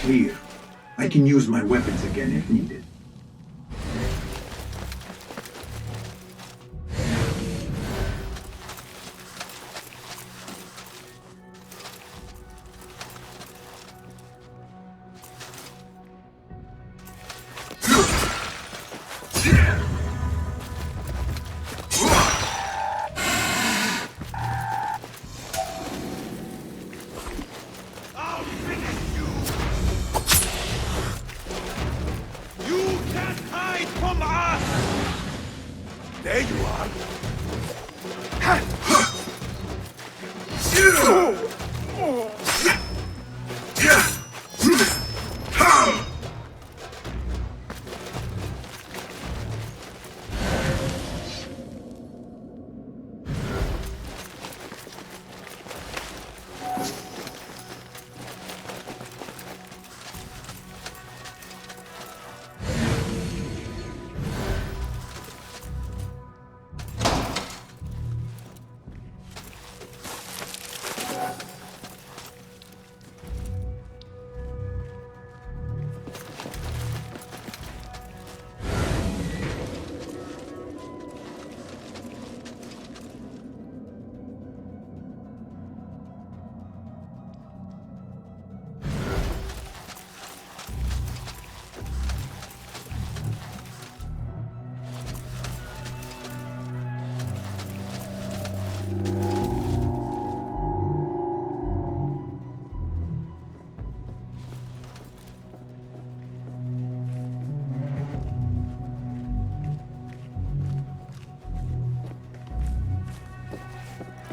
clear. I can use my weapons again if needed. There you are.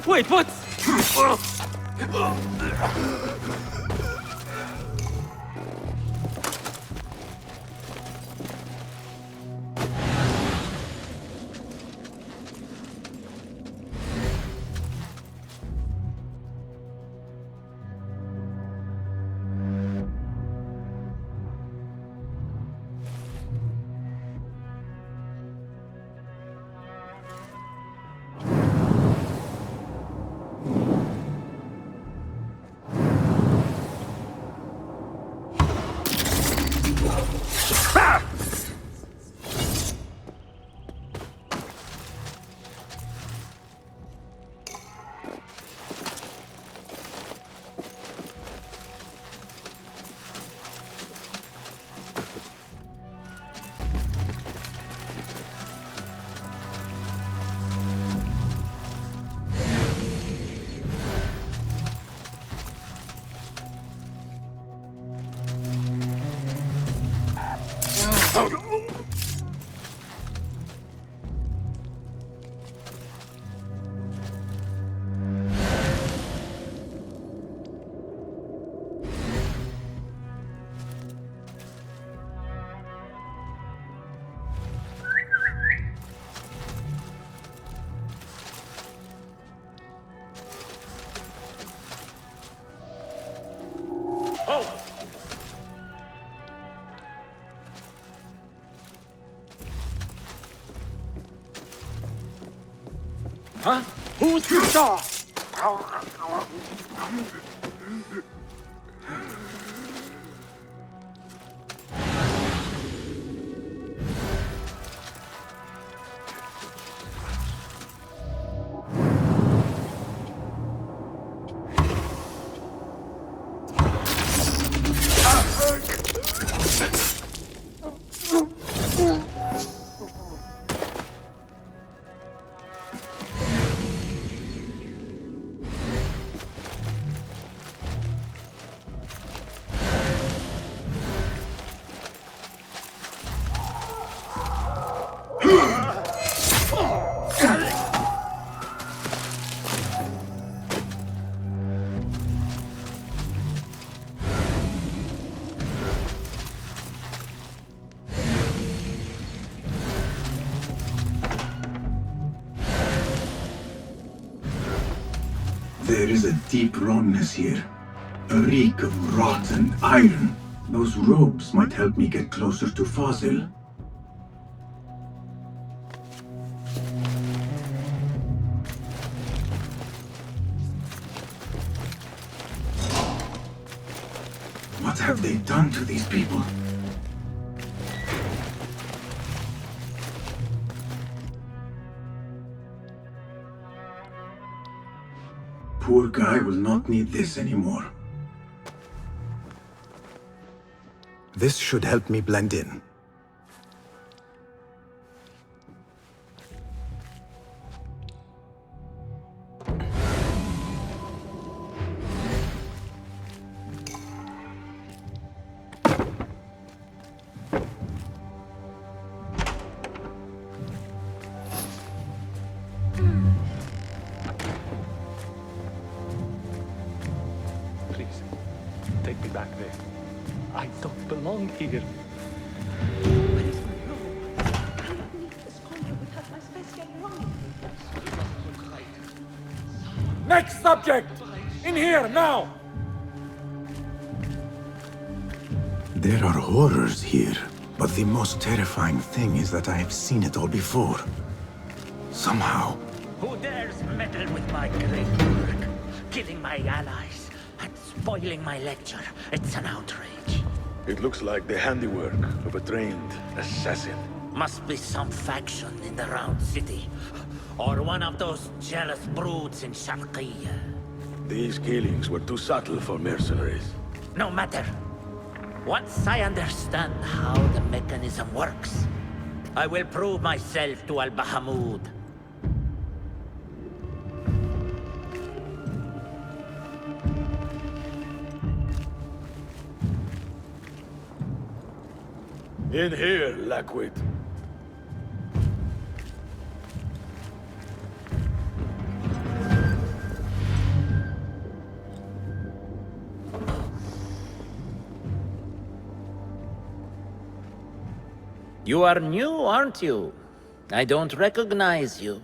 Wait, what? Huh? Who's the dog? There is a deep wrongness here. A reek of rotten iron. Those robes might help me get closer to Fazil. What have they done to these people? Poor guy will not need this anymore. This should help me blend in. Please, take me back there. I don't belong here. Next subject! In here, now! There are horrors here, but the most terrifying thing is that I have seen it all before. Somehow. Who dares meddle with my great work? Killing my allies and spoiling my lecture. It's an outrage. It looks like the handiwork of a trained assassin. Must be some faction in the Round City. Or one of those jealous broods in Sharqiyya. These killings were too subtle for mercenaries. No matter. Once I understand how the mechanism works, I will prove myself to Al-Bahamud. In here, Lackwit. You are new, aren't you? I don't recognize you.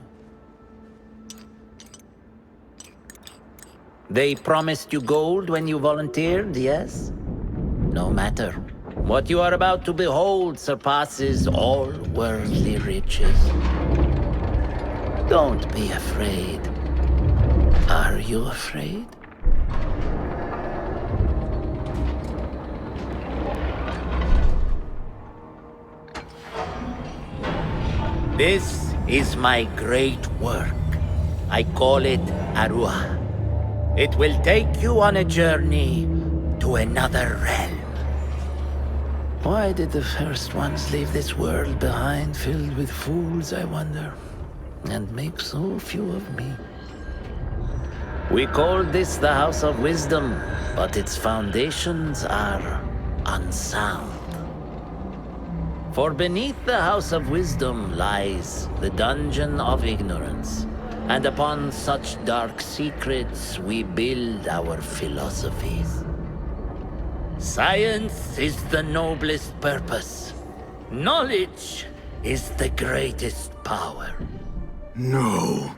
They promised you gold when you volunteered, yes? No matter. What you are about to behold surpasses all worldly riches. Don't be afraid. Are you afraid? This is my great work. I call it Arua. It will take you on a journey to another realm. Why did the first ones leave this world behind filled with fools, I wonder, and make so few of me? We called this the House of Wisdom, but its foundations are unsound. For beneath the House of Wisdom lies the Dungeon of Ignorance, and upon such dark secrets we build our philosophies. Science is the noblest purpose. Knowledge is the greatest power. No.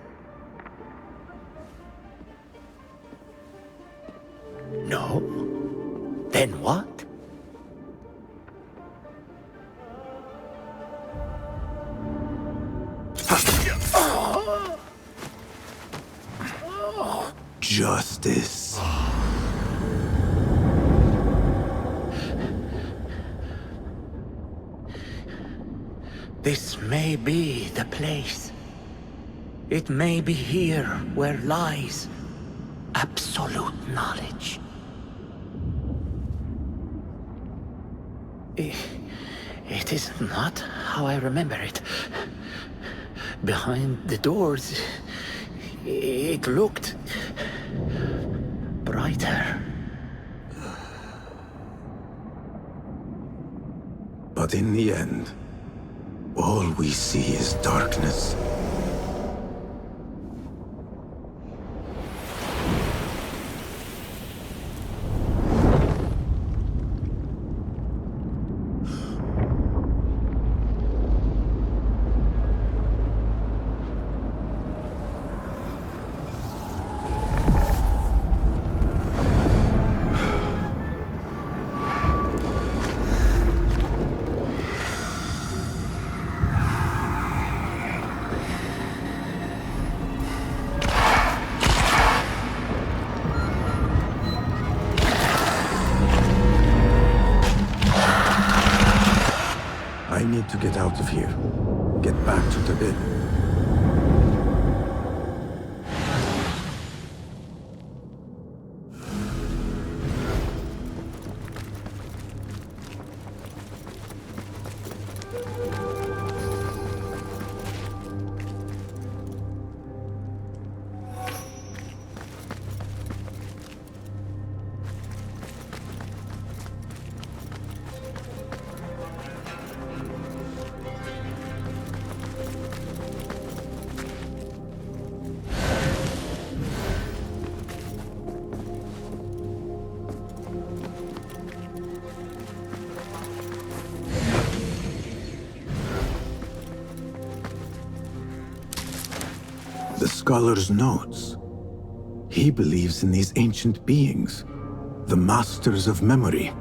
No? Then what? Justice. This may be the place. It may be here where lies absolute knowledge. It is not how I remember it. Behind the doors, it looked brighter. But in the end, all we see is darkness. get back to Tibet. The scholar's notes. He believes in these ancient beings, the masters of memory.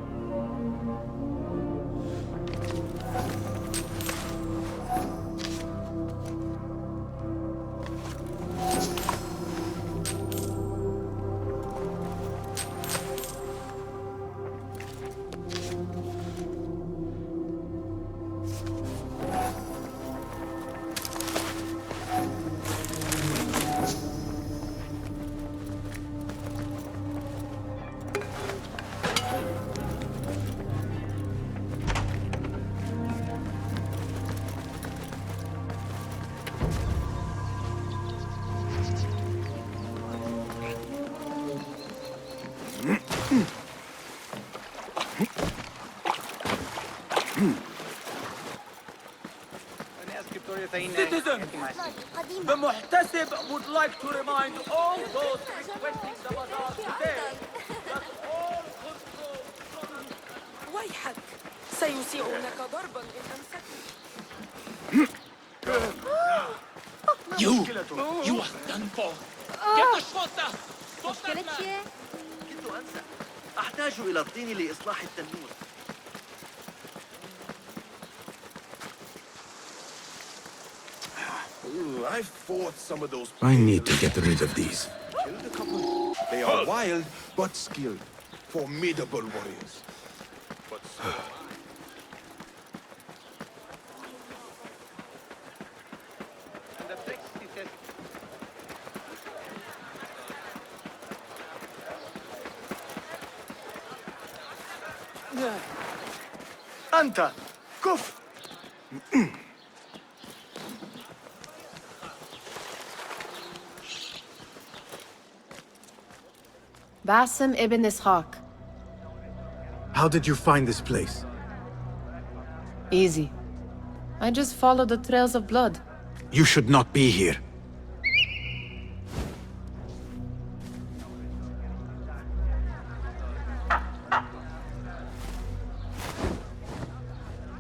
Citizen, the Muhtasib would like to remind all those frequenting the bazaar today that all control from... ويحك سيسيئونك ضربا إن أمسكت. You are done for. Get the shot. مشكلتي كنت أنسى. أحتاج إلى الطين لإصلاح التنور. I fought some of those. I need to get rid of these. Killed a couple. They are wild but skilled, formidable warriors. But أنت كف. Basim ibn Ishaq. How did you find this place? Easy. I just followed the trails of blood. You should not be here.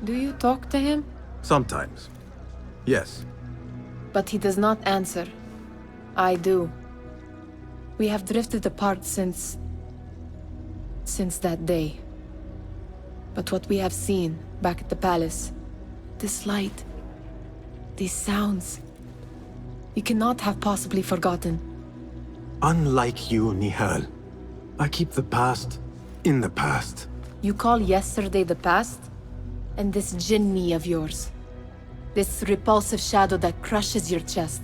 Do you talk to him? Sometimes. Yes. But he does not answer. I do. We have drifted apart since that day. But what we have seen back at the palace, this light, these sounds, you cannot have possibly forgotten. Unlike you, Nihal, I keep the past in the past. You call yesterday the past? And this jinni of yours, this repulsive shadow that crushes your chest,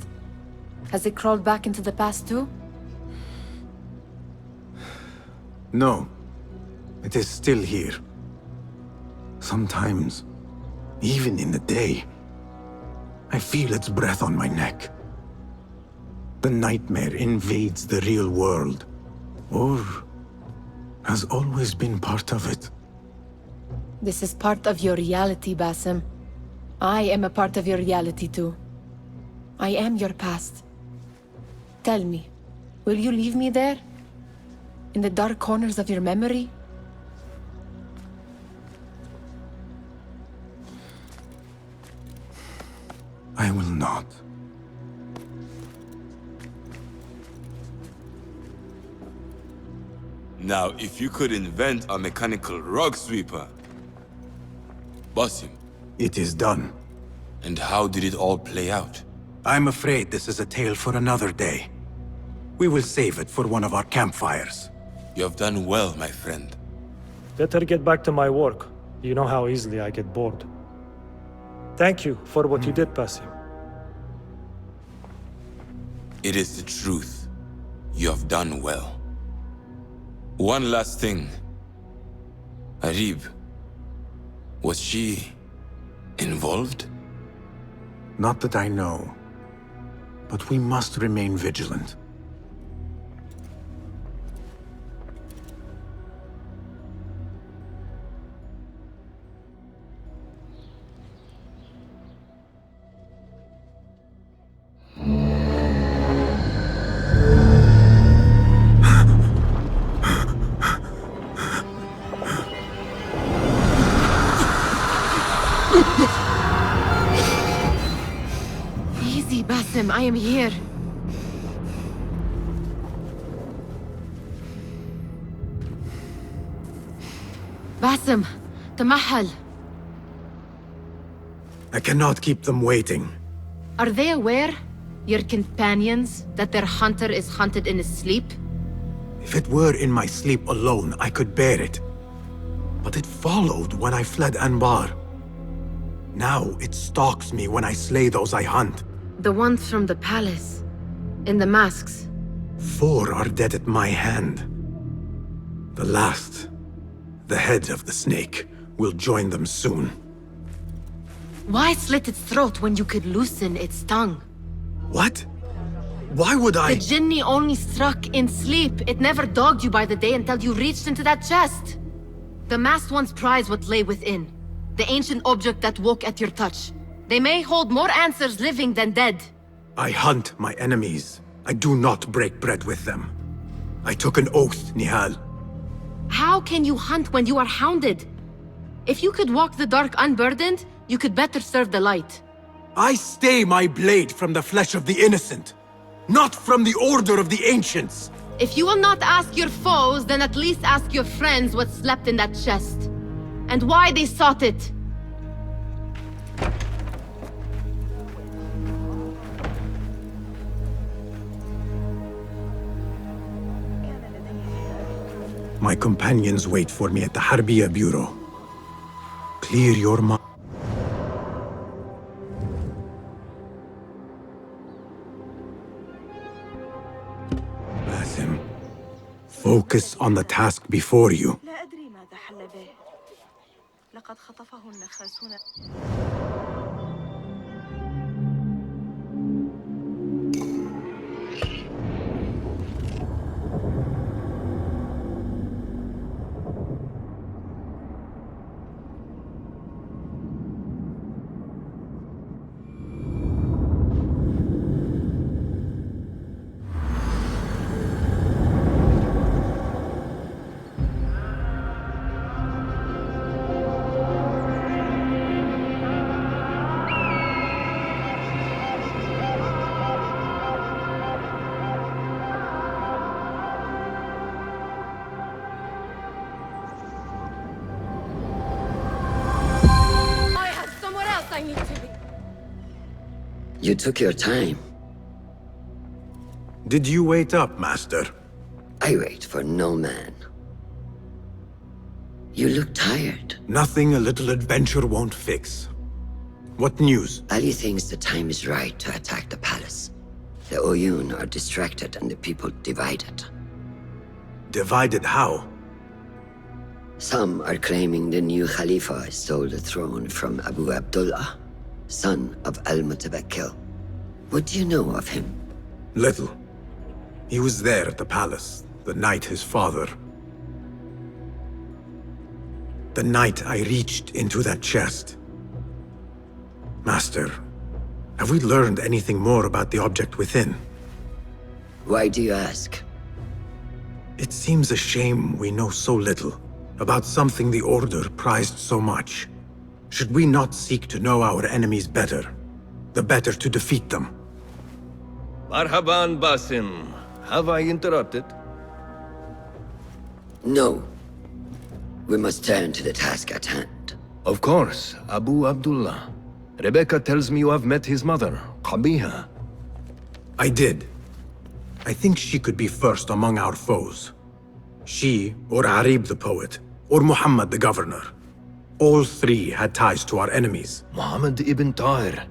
has it crawled back into the past too? No. It is still here. Sometimes, even in the day, I feel its breath on my neck. The nightmare invades the real world, or has always been part of it. This is part of your reality, Basim. I am a part of your reality too. I am your past. Tell me, will you leave me there? In the dark corners of your memory? I will not. Now, if you could invent a mechanical rug sweeper, Basim. It is done. And how did it all play out? I'm afraid this is a tale for another day. We will save it for one of our campfires. You have done well, my friend. Better get back to my work. You know how easily I get bored. Thank you for what you did, Basim. It is the truth. You have done well. One last thing. Arib, was she involved? Not that I know. But we must remain vigilant. Easy, Basim, I am here. Basim, تمهل. I cannot keep them waiting. Are they aware, your companions, that their hunter is hunted in his sleep? If it were in my sleep alone, I could bear it. But it followed when I fled Anbar. Now it stalks me when I slay those I hunt. The ones from the palace, in the masks. 4 are dead at my hand. The last, the head of the snake, will join them soon. Why slit its throat when you could loosen its tongue? What? Why would I? The Jinni only struck in sleep. It never dogged you by the day until you reached into that chest. The masked ones prize what lay within. The ancient object that woke at your touch. They may hold more answers living than dead. I hunt my enemies. I do not break bread with them. I took an oath, Nihal. How can you hunt when you are hounded? If you could walk the dark unburdened, you could better serve the light. I stay my blade from the flesh of the innocent, not from the order of the ancients. If you will not ask your foes, then at least ask your friends what slept in that chest. And why they sought it. My companions wait for me at the Harbiya Bureau. Clear your mind. Basim, focus on the task before you. لا أدري ماذا حل به. لقد خطفه النخاسون. You took your time. Did you wait up, Master? I wait for no man. You look tired. Nothing a little adventure won't fix. What news? Ali thinks the time is right to attack the palace. The Oyun are distracted and the people divided. Divided how? Some are claiming the new Khalifa stole the throne from Abu Abdullah, son of Al-Mutawakkil. What do you know of him? Little. He was there at the palace, the night his father... The night I reached into that chest. Master, have we learned anything more about the object within? Why do you ask? It seems a shame we know so little about something the Order prized so much. Should we not seek to know our enemies better, the better to defeat them? Marhaban, Basim. Have I interrupted? No. We must turn to the task at hand. Of course, Abu Abdullah. Rebecca tells me you have met his mother, Qabiha. I did. I think she could be first among our foes. She, or Arib the poet, or Muhammad the governor. All three had ties to our enemies. Muhammad ibn Tahir.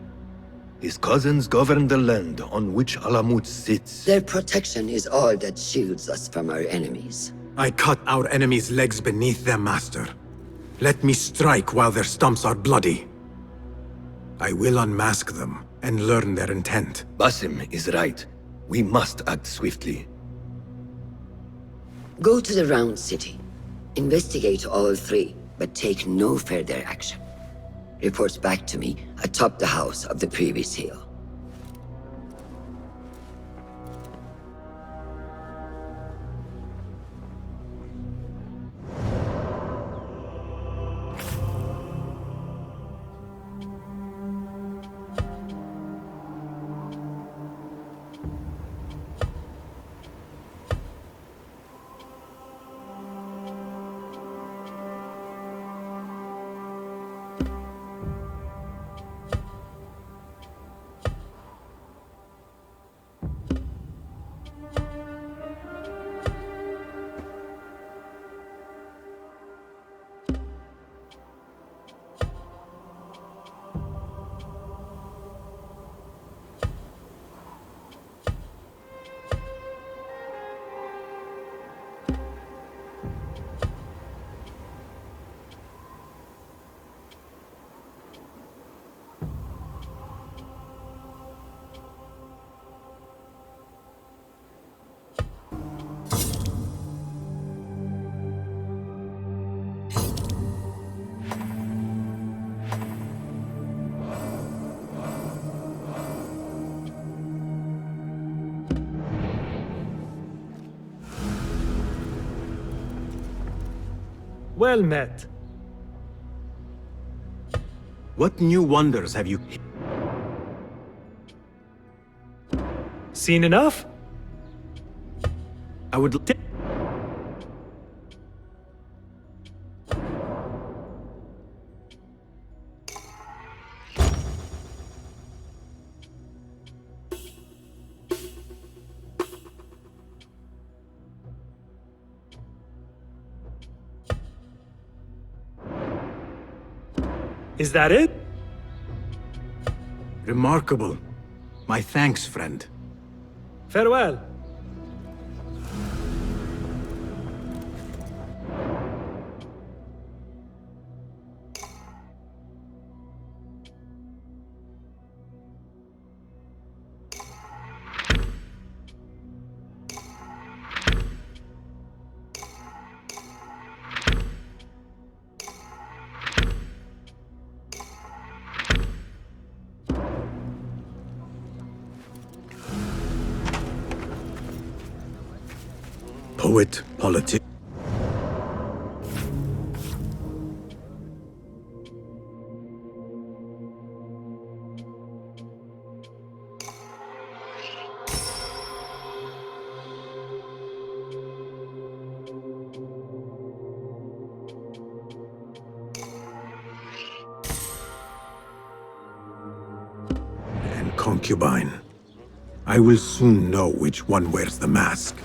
His cousins govern the land on which Alamut sits. Their protection is all that shields us from our enemies. I cut our enemies' legs beneath them, Master. Let me strike while their stumps are bloody. I will unmask them and learn their intent. Basim is right. We must act swiftly. Go to the Round City. Investigate all three, but take no further action. Reports back to me atop the house of the previous hill. Well met. What new wonders have you... Seen enough? I would... Is that it? Remarkable. My thanks, friend. Farewell. Poet, politician. And concubine. I will soon know which one wears the mask.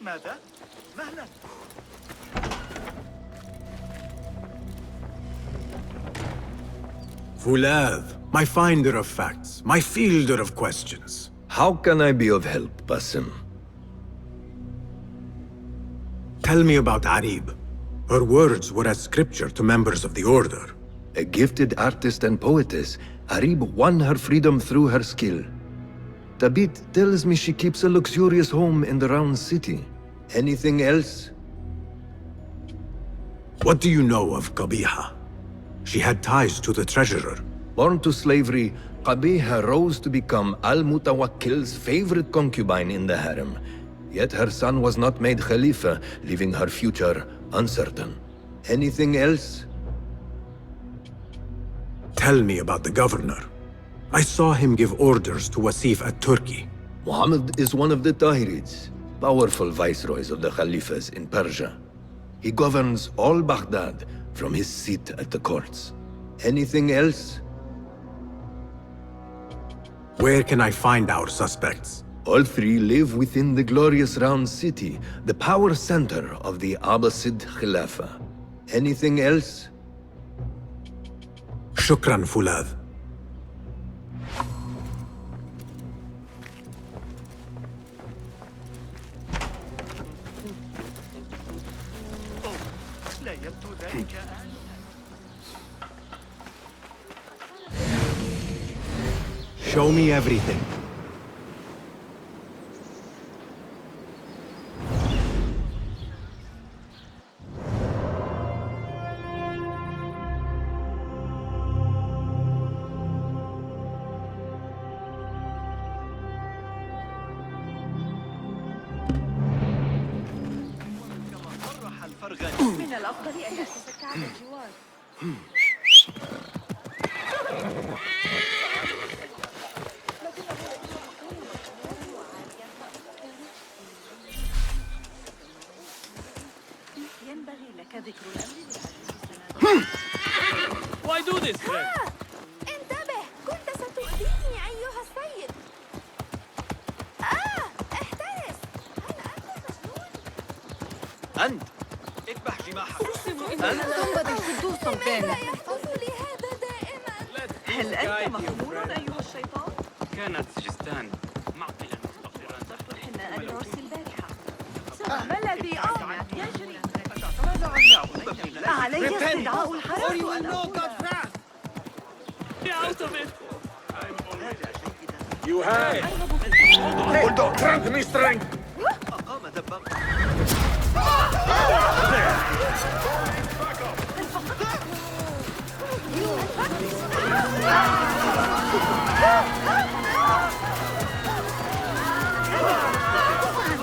ماذا؟ مهلا. Fulav, my finder of facts, my fielder of questions. How can I be of help, Basim? Tell me about Arib. Her words were as scripture to members of the Order. A gifted artist and poetess, Arib won her freedom through her skill. Tabit tells me she keeps a luxurious home in the Round City. Anything else? What do you know of Qabiha? She had ties to the treasurer. Born to slavery, Qabiha rose to become Al-Mutawakkil's favorite concubine in the harem. Yet her son was not made Khalifa, leaving her future uncertain. Anything else? Tell me about the governor. I saw him give orders to Wasif at Turkey. Muhammad is one of the Tahirids, powerful viceroys of the Khalifas in Persia. He governs all Baghdad from his seat at the courts. Anything else? Where can I find our suspects? All three live within the glorious round city, the power center of the Abbasid Khilafah. Anything else? Shukran, Fulad. Show me everything. من الأفضل أن يتذكر بالجوار. ينبغي لك ذكر الأمر. Why do this, friend? انتبه، كنت ستؤذيني أيها السيد. احترس، هل أنت مجنون؟ أنت اذبح جماحك. لقد القدوس بين. ماذا يحدث لي هذا دائما؟ هل أنت مخمور أيها الشيطان؟ كانت جستان معقلا مستقرا صرت الحناء لعرس البارحة. ما الذي أصنع؟ يجري. علي استدعاء الحرس وأن أكون. Out of it! You have. Bulldog, grant me strength. أقام دبابة.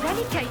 ذلك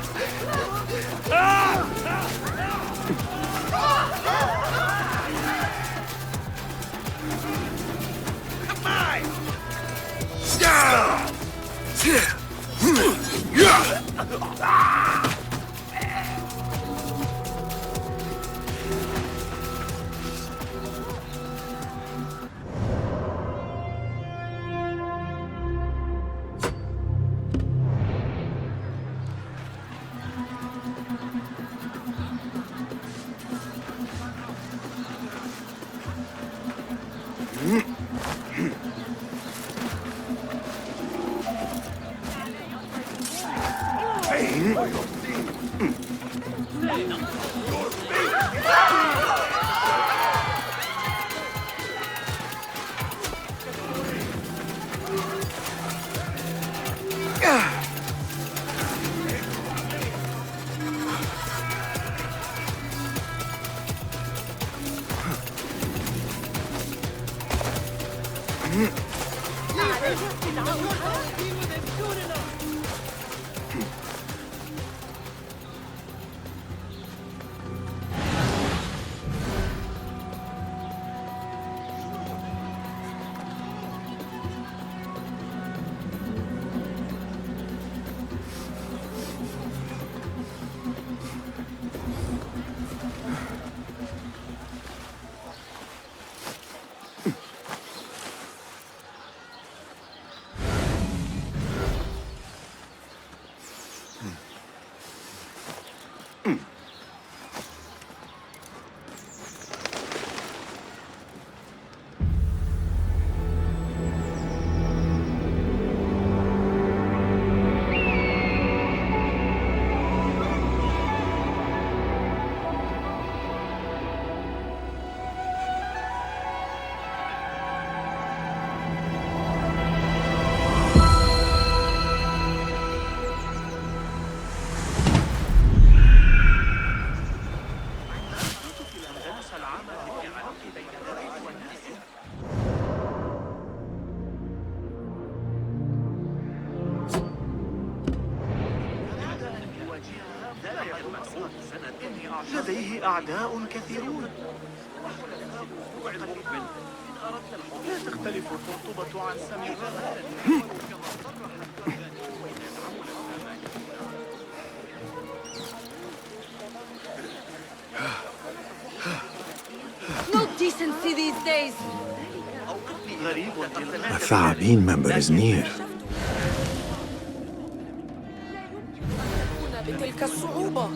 لديه أعداء كثيرون. لا تختلف الخطوبة عن سمي. No decency these days. A Thaabin member is near. بتلك الصعوبة.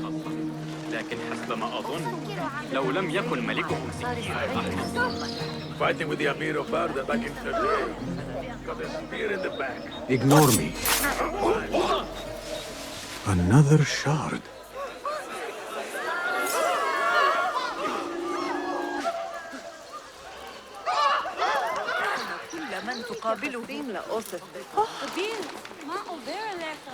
لكن حسب ما أظن لو لم يكن ملكهم سكينا. Fighting with the Amir of Barda back in the day. Got a spear in the back. Ignore me. Another shard. كل من تقابله لا أصف. بين ما أوبر لك.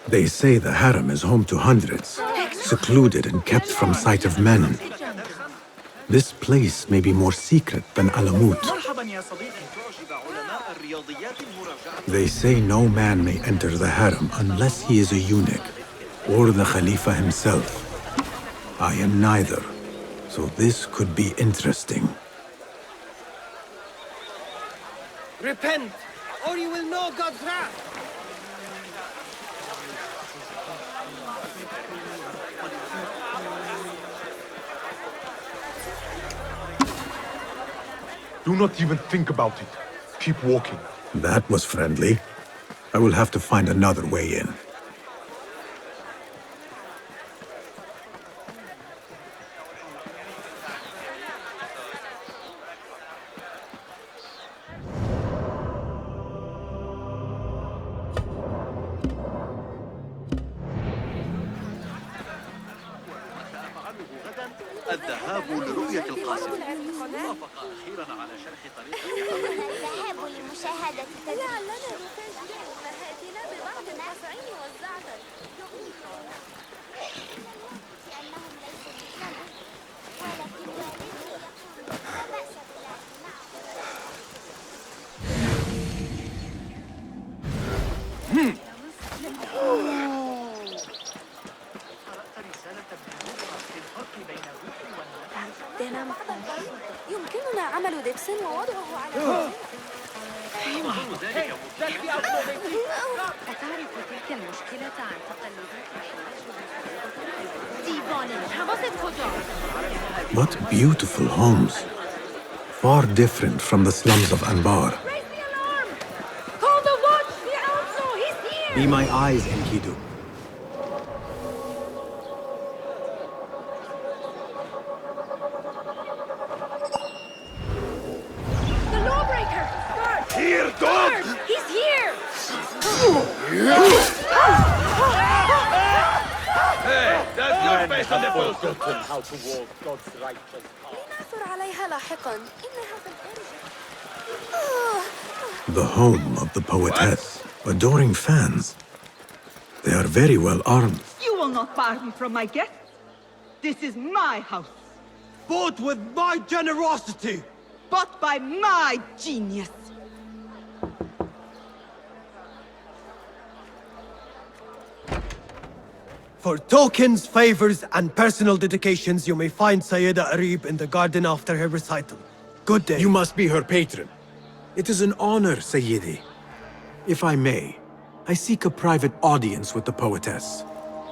They say the harem is home to hundreds, secluded and kept from sight of men. This place may be more secret than Alamut. They say no man may enter the harem unless he is a eunuch, or the Khalifa himself. I am neither, so this could be interesting. Repent, or you will know God's wrath. Do not even think about it. Keep walking. That was friendly. I will have to find another way in. الذهاب لرؤية القاسم. وافق أخيرا على شرح طريقة الذهاب لمشاهدة لعلنا نفاجئ أمهاتنا ببعض الأطعمة والزعتر. أنهم ليسوا مثلنا، ولكن والدي يقول لا بأس يمكننا عمل دبس ووضعه على أتعرف تلك المشكلة عن تقلبات What beautiful homes. Far different from the slums of Anbar. Call the watch! The outlaw! He's here! Be my eyes, Enkidu. The lawbreaker! Guard! Here, dog! Guard! He's here! Hey, that's your face on the poster. How to walk God's righteous path. لنعثر عليها لاحقا. إنها في الخارج. The home of the poetess. Adoring fans. They are very well armed. You will not bar me from my guests. This is my house. Bought with my generosity. Bought by my genius. For tokens, favors, and personal dedications, you may find Sayyida Arib in the garden after her recital. Good day. You must be her patron. It is an honor, Sayyidi. If I may, I seek a private audience with the poetess.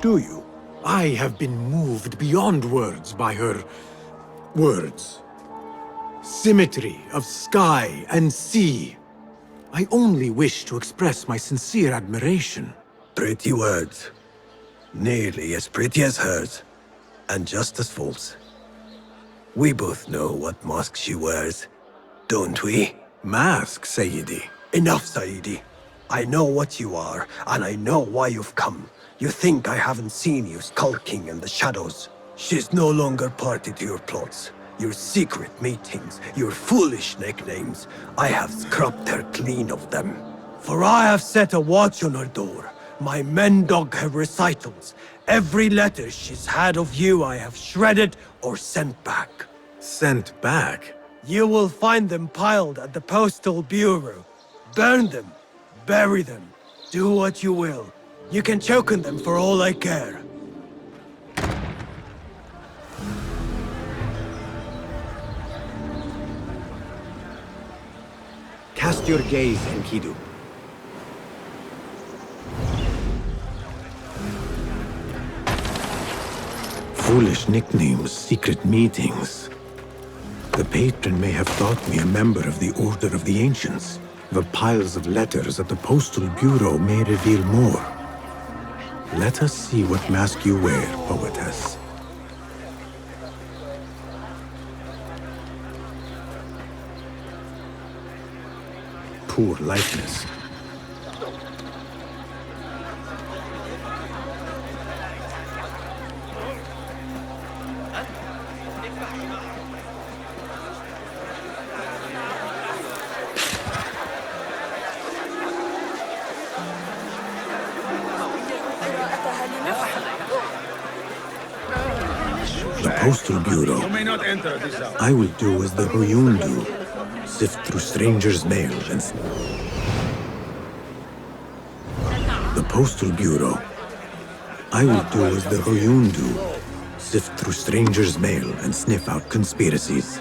Do you? I have been moved beyond words by her words. Symmetry of sky and sea. I only wish to express my sincere admiration. Pretty words. Nearly as pretty as hers, and just as false. We both know what mask she wears, don't we? Mask, Sayyidi. Enough, Sayyidi. I know what you are, and I know why you've come. You think I haven't seen you skulking in the shadows. She's no longer party to your plots, your secret meetings, your foolish nicknames. I have scrubbed her clean of them. For I have set a watch on her door. My men dog her recitals. Every letter she's had of you I have shredded or sent back. Sent back? You will find them piled at the Postal Bureau. Burn them. Bury them. Do what you will. You can choke on them for all I care. Cast your gaze, Enkidu. Foolish nicknames, secret meetings. The patron may have thought me a member of the Order of the Ancients. The piles of letters at the Postal Bureau may reveal more. Let us see what mask you wear, poetess. Poor likeness. The Postal Bureau. You may not enter this house. I will do as the Huyun do. Sift through strangers' mail and... The Postal Bureau. I will do as the Huyun do. Sift through strangers' mail and sniff out conspiracies.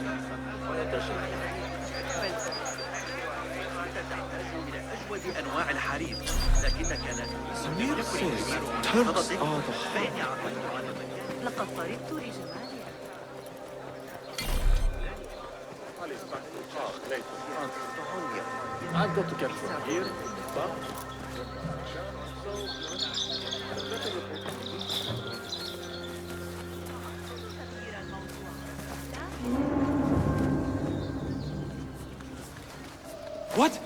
لقد طربت لجمالها. I've got to get from here, but... What?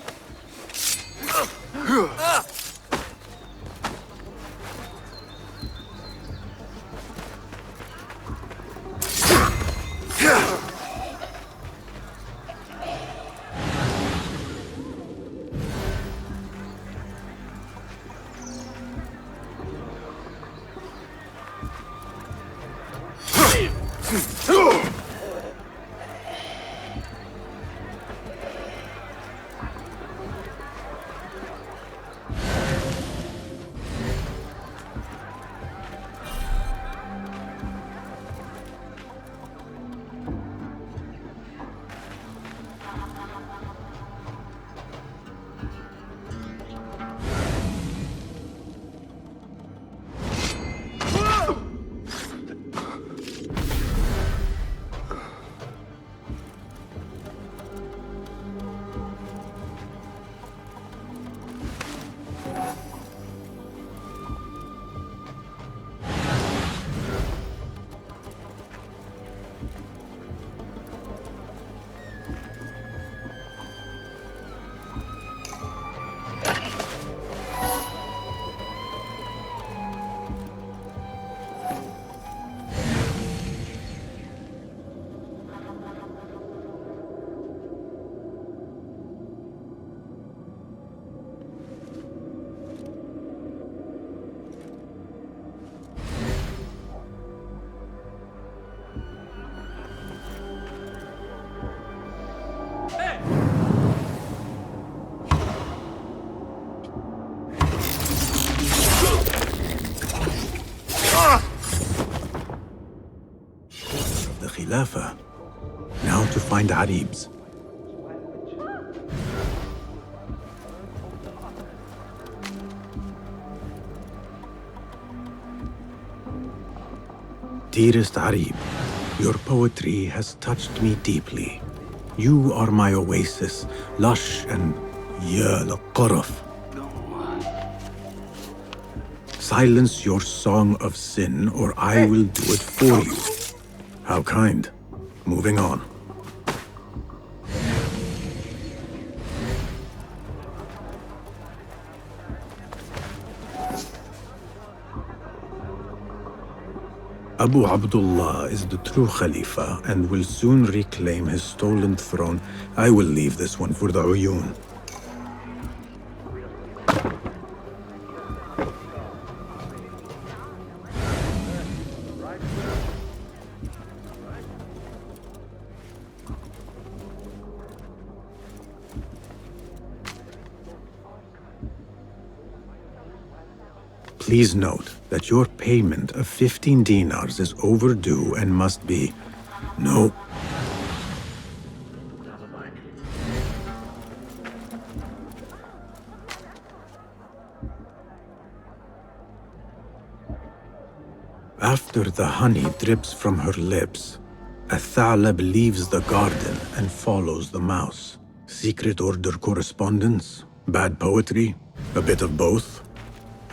Khilafah. Now to find Aribs. Dearest Arib, your poetry has touched me deeply. You are my oasis, lush and al-Qaraf. Silence your song of sin, or I will do it for you. How kind. Moving on. Abu Abdullah is the true Khalifa and will soon reclaim his stolen throne. I will leave this one for the Uyun. Please note that your payment of 15 dinars is overdue and must be... No. After the honey drips from her lips, a Thalab leaves the garden and follows the mouse. Secret order correspondence? Bad poetry? A bit of both?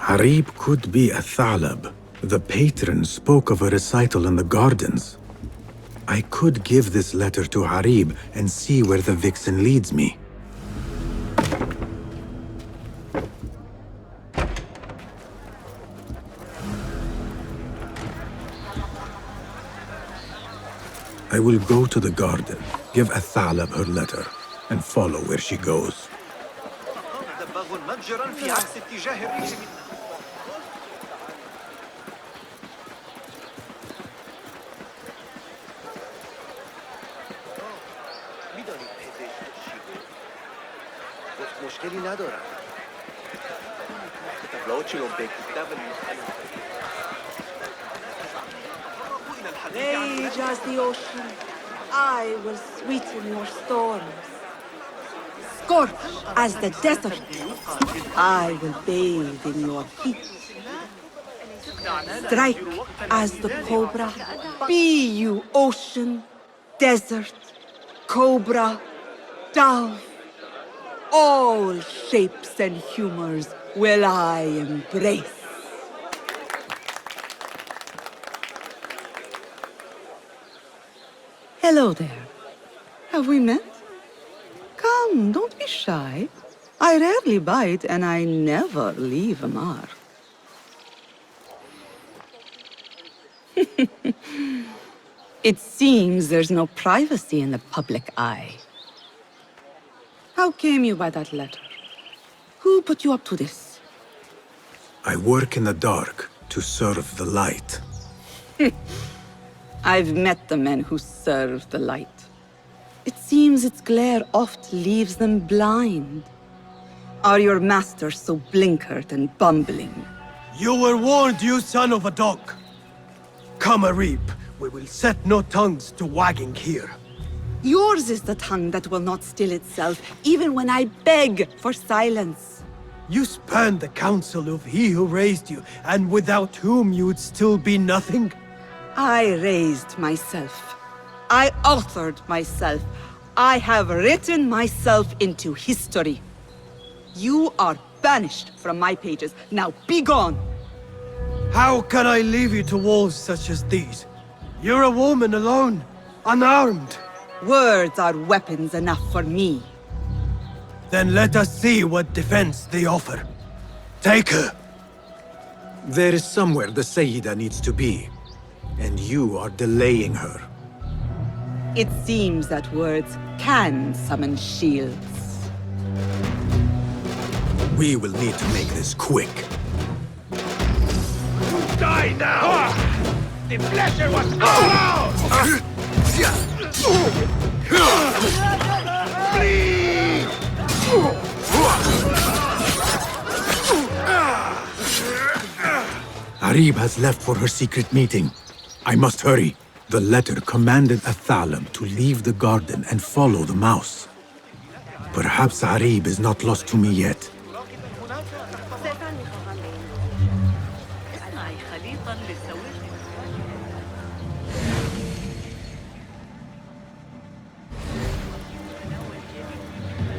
Harib could be a Thalab. The patron spoke of a recital in the gardens. I could give this letter to Harib and see where the vixen leads me. I will go to the garden, give a Thalab her letter, and follow where she goes. Rage as the ocean, I will sweeten your storms. Scorch as the desert, I will bathe in your heat. Strike as the cobra, be you ocean, desert, cobra, dove. All shapes and humors will I embrace. Hello there. Have we met? Come, don't be shy. I rarely bite and I never leave a mark. It seems there's no privacy in the public eye. How came you by that letter? Who put you up to this? I work in the dark to serve the light. I've met the men who serve the light. It seems its glare oft leaves them blind. Are your masters so blinkered and bumbling? You were warned, you son of a dog! Come, Arib, we will set no tongues to wagging here. Yours is the tongue that will not still itself, even when I beg for silence. You spurned the counsel of he who raised you, and without whom you would still be nothing? I raised myself. I authored myself. I have written myself into history. You are banished from my pages. Now be gone! How can I leave you to wolves such as these? You're a woman alone, unarmed. Words are weapons enough for me. Then let us see what defense they offer. Take her. There is somewhere the Sayyida needs to be, and you are delaying her. It seems that words can summon shields. We will need to make this quick. Die now! The pleasure was all out! Please! Arib has left for her secret meeting. I must hurry. The letter commanded a Thalab to leave the garden and follow the mouse. Perhaps Arib is not lost to me yet.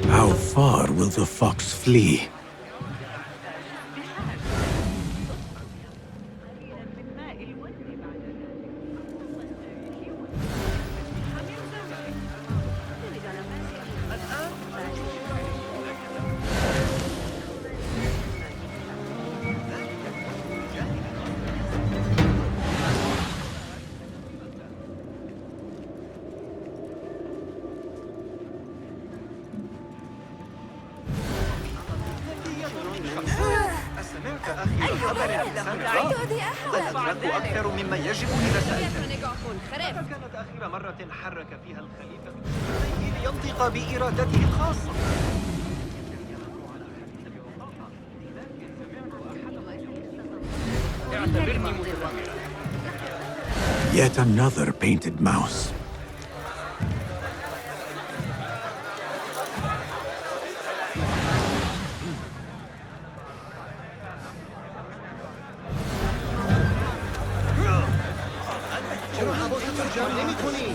How far will the fox flee? الأدراك أكثر مما يجب لرسائل. كانت آخر مرة حرك فيها الخليفة لينطق بإرادته الخاصة. Yet another painted mouse.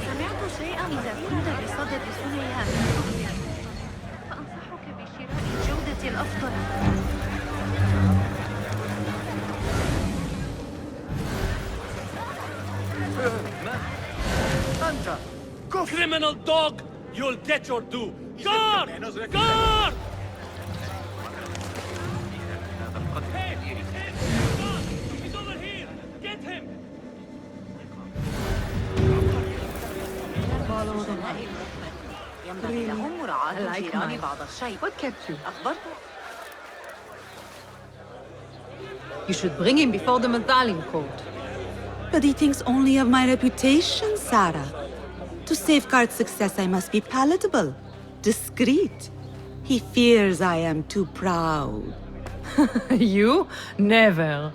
سمعت شيئا إذا كنت بصدد صنعها فأنصحك بشراء الجودة الأفضل. أنت Criminal dog! You'll get your due! Guard! Guard! He's over here! Get him! ينبغي لهم مراعاة الجيران بعض الشيء. What kept you? أخبرته. You should bring him before the Medallion Court. But he thinks only of my reputation, Sarah. To safeguard success, I must be palatable, discreet. He fears I am too proud. You? Never.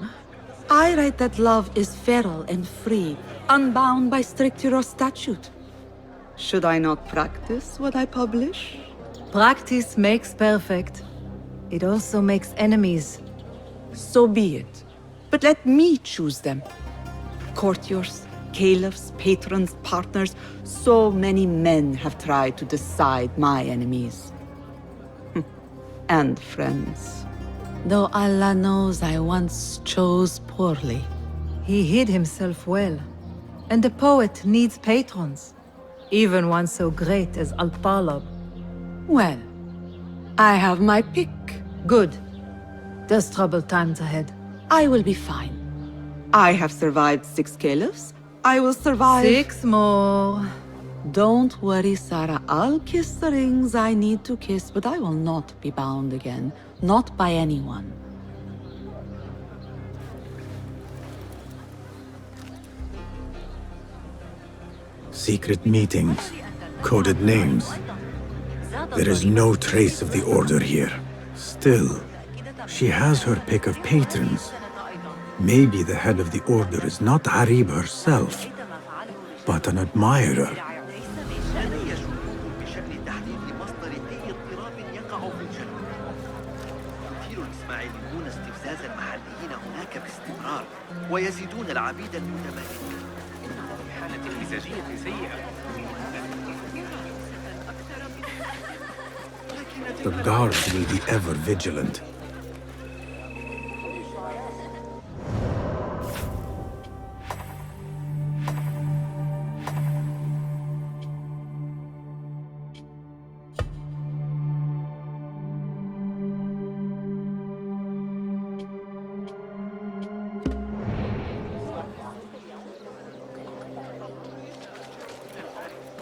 I write that love is feral and free, unbound by strict Euro statute. Should I not practice what I publish? Practice makes perfect. It also makes enemies. So be it. But let me choose them. Courtiers, caliphs, patrons, partners. So many men have tried to decide my enemies. And friends. Though Allah knows I once chose poorly. He hid himself well. And the poet needs patrons. Even one so great as Al-Talab. Well, I have my pick. Good. There's troubled times ahead. I will be fine. I have survived 6 caliphs. I will survive 6 more. Don't worry, Sarah. I'll kiss the rings I need to kiss, but I will not be bound again. Not by anyone. Secret meetings, coded names. There is no trace of the Order here. Still, she has her pick of patrons. Maybe the head of the Order is not Harib herself, but an admirer. ويزيدون العبيد المتمالكين. إنهم في حالة مزاجية سيئة. The guards will be ever vigilant.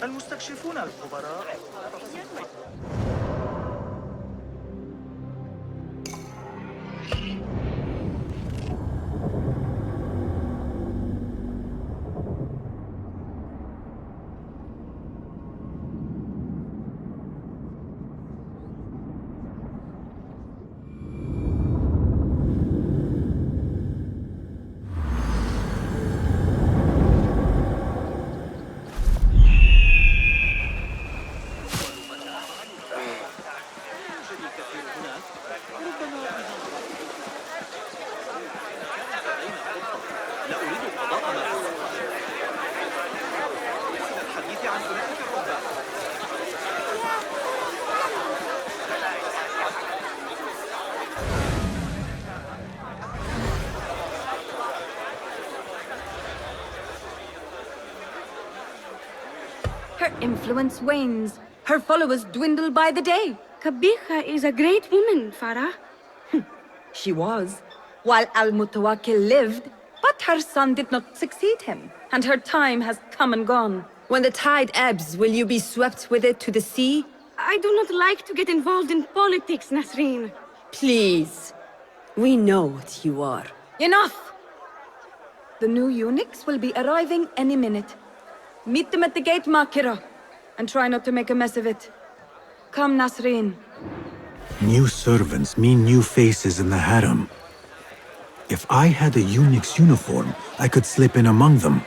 المستكشفون الخبراء. Her influence wanes. Her followers dwindle by the day. Kabiha is a great woman, Farah. She was, while Al-Mutawakkil lived, but her son did not succeed him, and her time has come and gone. When the tide ebbs, will you be swept with it to the sea? I do not like to get involved in politics, Nasreen. Please. We know what you are. Enough! The new eunuchs will be arriving any minute. Meet them at the gate, Makira, and try not to make a mess of it. Come, Nasreen. New servants mean new faces in the harem. If I had a eunuch's uniform, I could slip in among them.